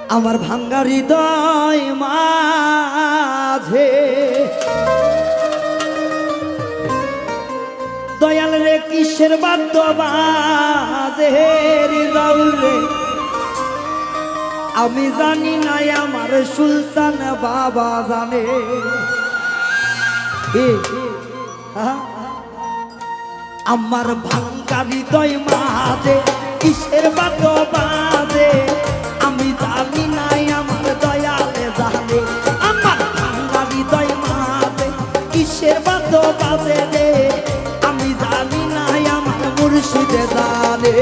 আমার ভাঙ্গা হৃদয় মাঝে দয়াল রে কিসের বাদ্য বাজে হৃদয় রে আমি জানি না আমার সুলতান বাবা জানে আমার ভাঙ্গা হৃদয় মাঝে কিসের বাদ্য বাজে আমি জানি না আমার দয়ালে জানে আমার ভাঙ্গা হৃদয় মাঝে কিসের বাদ্য বাজে রে আমি জানি না আমার মুর্শিদে জানে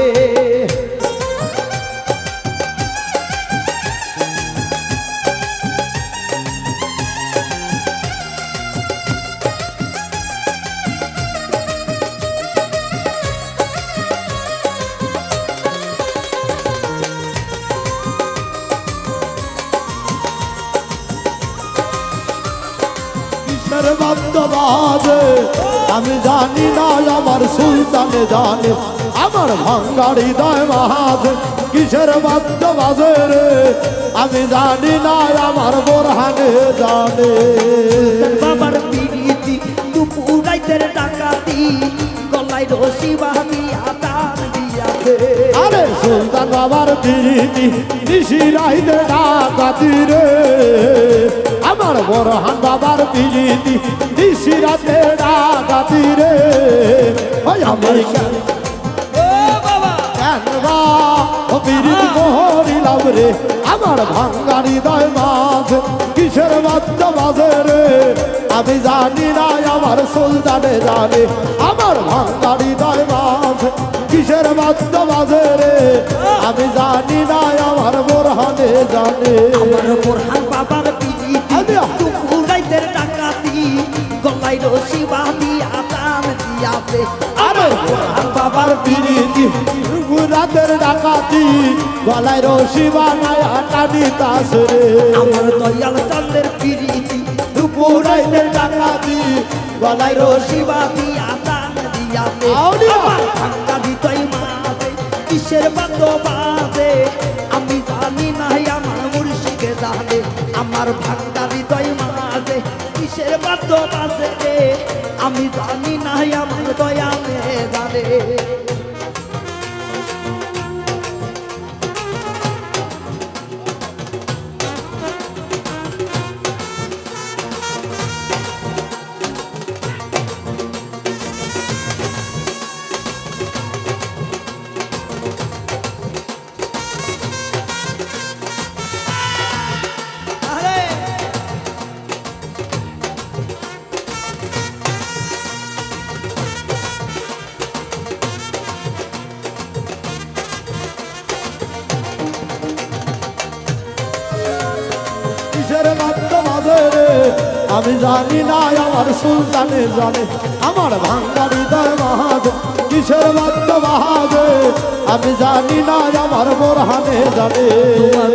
বাদ্য বাজে আমি জানি না আমার সুলতানে জানে আমার ভাঙ্গা হৃদয় মাঝে কিসের বাদ্য বাজে রে আমি জানি না আমার বোরহানে জানে বাবার পিরিতি দুপুর রাইতের ডাকাতি গলায় রশি বাঁধিয়া টান দিয়াছে আরে সুলতান বাবার পিরিতি নিশি রাইতে ডাকাতি রে আমার বোরহান বাবার পিরিতি নিশি রাতে ডাকাতি রে ওই আমি কেন পিরিতি করিলাম রে আমার ভাঙ্গা হৃদয় মাঝে কিসের বাদ্য বাজে রে আমি জানি না আমার সুলতানে জানে আমার ভাঙ্গা হৃদয় মাঝে কিসের বাদ্য বাজে রে আমি জানি না আমার বোরহানে জানে আমার বোরহান বাবার পিরিতি দুপুর রাইতের ডাকাতি গলায় রশি বাঁধিয়া টান দিয়াছে আরে বোরহান বাবার পিরিতি রাতের ডাকাতি গলায় রশি বানায় টানি তাস রে আমার দয়াল চাঁদের পিরিতি দুপুর রাতের ডাকাতি গলায় রশি বাঁধিয়া টান দিয়াছে আউলিয়া ভাঙ্গা হৃদয় মাঝে কিসের বাদ্য বাজে আমি জানি না আমার মুর্শিদে জানে আমার ভাঙ্গা হৃদয় মাঝে কিসের বাদ্য বাজে রে আমি জানি না আমার দয়ালে জানে কিসের বাদ্য বাজে রে আমি জানি না আমার সুলতানে জানে আমার ভাঙ্গা হৃদয় মাঝে কিসের বাদ্য বাজে আমি জানি না আমার বোরহানে জানে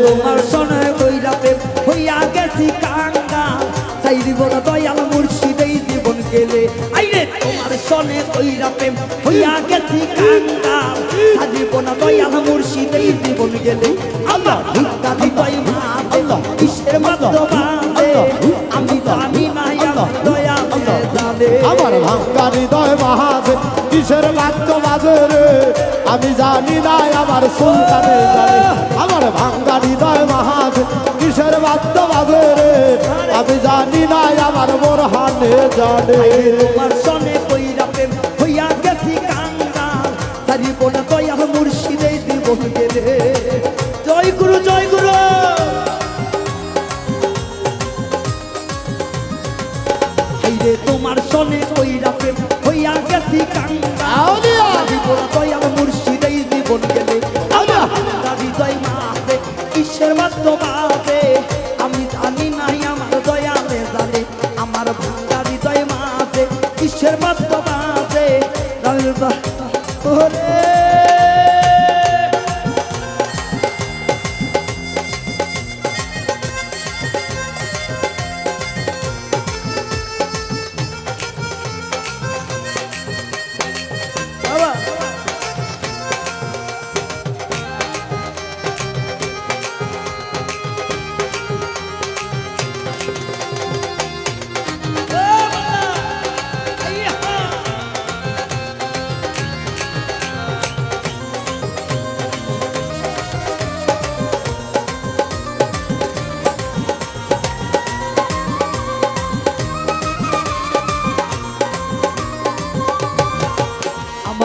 তোমার সনে কইরাতে হইয়া গেছি কাঙ্গা চাই দিব না দয়াল মুর্শিদেই জীবন গেলে আইরে তোমার সনে কইরাতে হইয়া গেছি কাঙ্গা চাই দিব না দয়াল মুর্শিদেই জীবন গেলে আল্লাহ ভিক্ষা দিবাই মা আল্লাহ কিসের বাদ্য বাজে আমি জানি না আমার দয়াল জানে আমার ভাঙ্গা হৃদয় মাঝে কিসের বাদ্য বাজে রে আমি জানি না আমার সুলতানে জানে আমার ভাঙ্গা হৃদয় মাঝে কিসের বাদ্য বাজে রে আমি জানি না আমার বোরহানে জানে তোমার সনে কইরা প্রেম হইয়া গেছি কাঙ্গা সারিব না দয়াল মুর্শিদে জীবন গেলে জয় গুরু জয় গুরু হাইরে তোমার সনে কইরা প্রেম হইয়া গেছি কাঙ্গা সারিব না দয়াল মুর্শিদে জীবন গেলে আমার হৃদয় মাঝে কিসের বাদ্য বাজে আমি জানি না আমার দয়ালে জানে আমার ভাঙ্গা হৃদয় মাঝে কিসের বাদ্য বাজে ওরে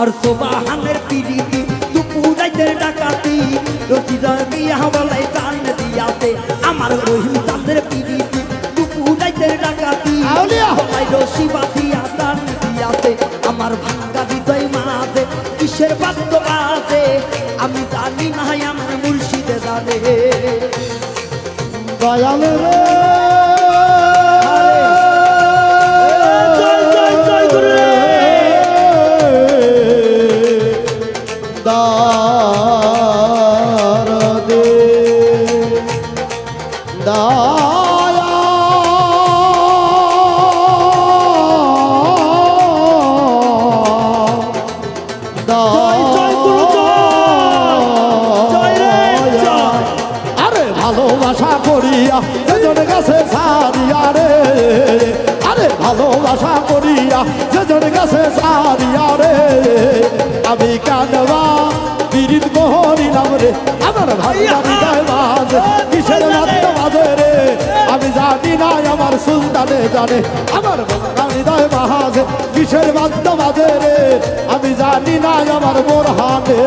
আমার সোবাহানের পিড়িতি দুপুরাইতে ডাকাতি রচিরা বিয়া বলাই টান দিয়াতে আমার রহিম চাঁদের পিড়িতি দুপুরাইতে ডাকাতি আউলিয়া। বলাই রশি বাঁধিয়া টান দিয়াতে আমার ভাঙ্গা হৃদয় মাঝে কিসের বাদ্য বাজে আমি জানি না আমার মুর্শিদে জানে দয়াল রে জয় জয় জয় গুরু রে দারদে দয়া জয় জয় গুরু জয় রে জয় আরে ভালোবাসা করিয়া যেজন গাছে সারিয়া রে আরে ভালোবাসা করিয়া যেজন গাছে সারিয়া রে আমি কানবা বিরিত করিলাম রে আমার ভাইয়া হৃদয় মাঝে কিসের মাত্র মাঝে রে আমি জানি না আমার সুলতানে জানে আমার ভাঙা হৃদয় মাঝে কিসের মাত্র মাঝে রে আমি জানি না আমার মোর হাতে